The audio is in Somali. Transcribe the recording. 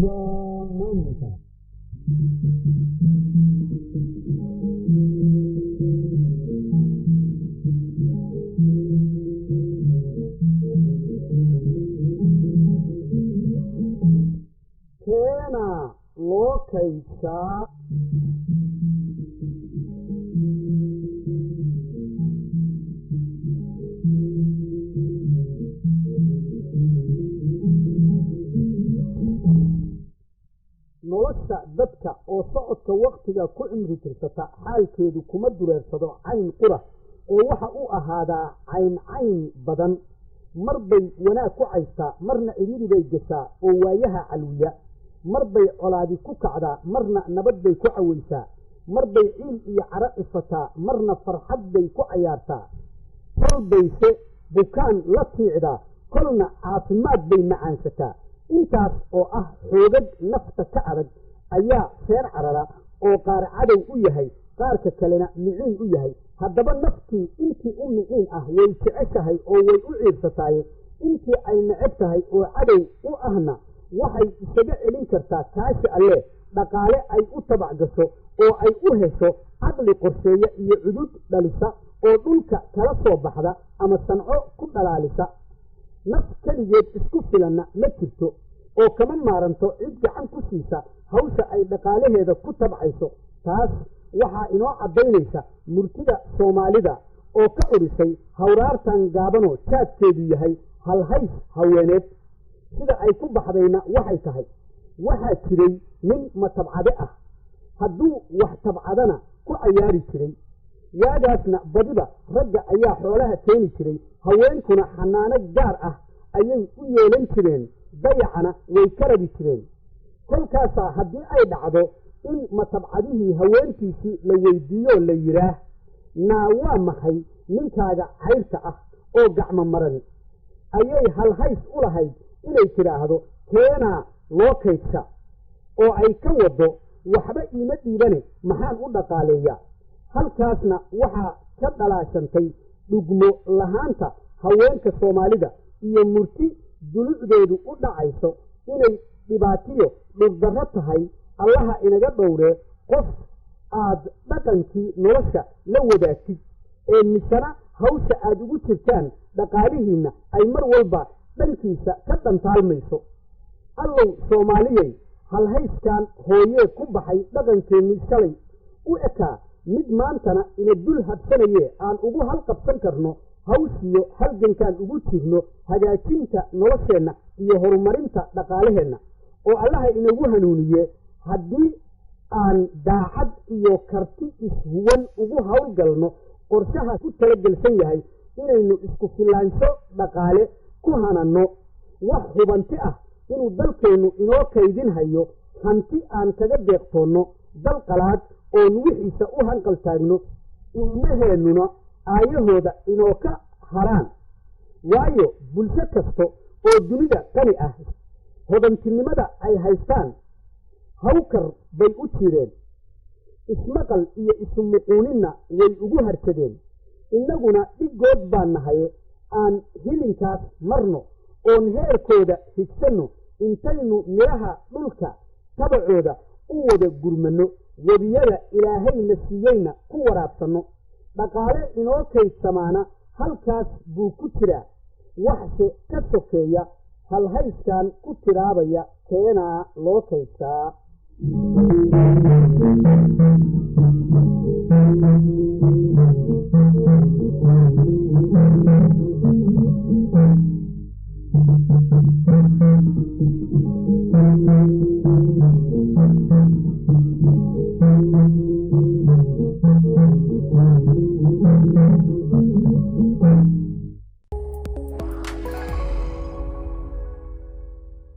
مامتا keena loo kaydsaa nolosha dadka oo socodka waqtiga ku cimri tirsata xaalkeedu kuma dureersado cayn qura ee waxa uu ahaadaa cayn badan mar bay wanaag ku caystaa marna cidhiidhi bay gashaa oo waayaha calwiya mar bay colaadi ku kacdaa marna nabad bay ku cawaysaa mar bay ciil iyo caro cifataa marna farxad bay ku cayaartaa kol bayse bukaan la tiicdaa kolna caafimaad bay macaansataa intaas oo ah xoogad nafta ka adag ayaa feer carara oo qaar cadow u yahay qaarka kalena miciin u yahay haddaba naftii intii u miciin ah way jeceshahay oo way u ciirsataaye intii ay neceb tahay oo cadow u ahna waxay isaga celin kartaa kaashi alle dhaqaale ay u tabac gasho oo ay u hesho caqli qorsheeya iyo cudud dhalisa oo dhulka kala soo baxda ama sanco ku dhalaalisa naf keligeed isku filanna ma jirto oo kama maaranto cid gacan ku siisa hawsha ay dhaqaalaheeda ku tabcayso taas waxaa inoo caddaynaysa murtida soomaalida oo ka orisay hawraartan gaabanoo jaadkeedu yahay halhays haweeneed sida ay ku baxdayna waxay tahay waxaa jiray nin matabcade ah hadduu wax tabcadana ku cayaari jiray waagaasna badiba ragga ayaa xoolaha keeni jiray haweenkuna xanaano gaar ah ayay u yeelan jireen dayacana way ka rabi jireen kolkaasaa haddii ay dhacdo in matabcadihii haweenkiisii la weydiiyoo la yidhaah naa waa maxay ninkaaga cayrka ah oo gacmo marani ayay halhays u lahayd inay tidhaahdo keenaa loo kaydsha oo ay ka waddo waxba iima dhiibane maxaan u dhaqaaleeyaa halkaasna waxaa ka dhalaashantay dhugmo lahaanta haweenka soomaalida iyo murti dulucdeedu u dhacayso inay dhibaatiyo dhibdarro tahay allaha inaga dhowree qof aad dhaqankii nolosha la wadaagtid ee misana hawsha aad ugu jirtaan dhaqaalihiinna ay mar walba dhankiisa ka dhantaalmayso allow soomaaliyey halhayskan hooyee ku baxay dhaqankeennii shalay u ekaa mid maantana ina dul habsanayee aan ugu halqabsan karno hawshiyo halgankaan ugu jirno hagaajinta nolosheenna iyo horumarinta dhaqaalaheenna oo allaha inagu hanuuniye haddii aan daacad iyo karti ishuwan ugu howlgalno qorshaha ku talagelsan yahay inaynu isku filaansho dhaqaale ku hananno wax hubanti ah inuu dalkeennu inoo kaydin hayo hanti aan kaga deeqtoonno dal qalaad oon wixiisa u hanqal taagno ilmaheennuna aayahooda inoo ka haraan waayo bulsho kasta oo dunida qani ah hodantinimada ay haystaan hawkar bay u jireen ismaqal iyo isumuquuninna way ugu harsadeen innaguna dhiggood baan nahaye aan hilinkaas marno oon heerkooda higsanno intaynu midhaha dhulka tabacooda u wada gurmanno webiyada ilaahayna siiyeyna ku waraabsanno dhaqaale inoo kaydsamaana halkaas buu ku jiraa waxse ka sokeeya halhayskan ku tiraabaya keenaa loo kaydsaa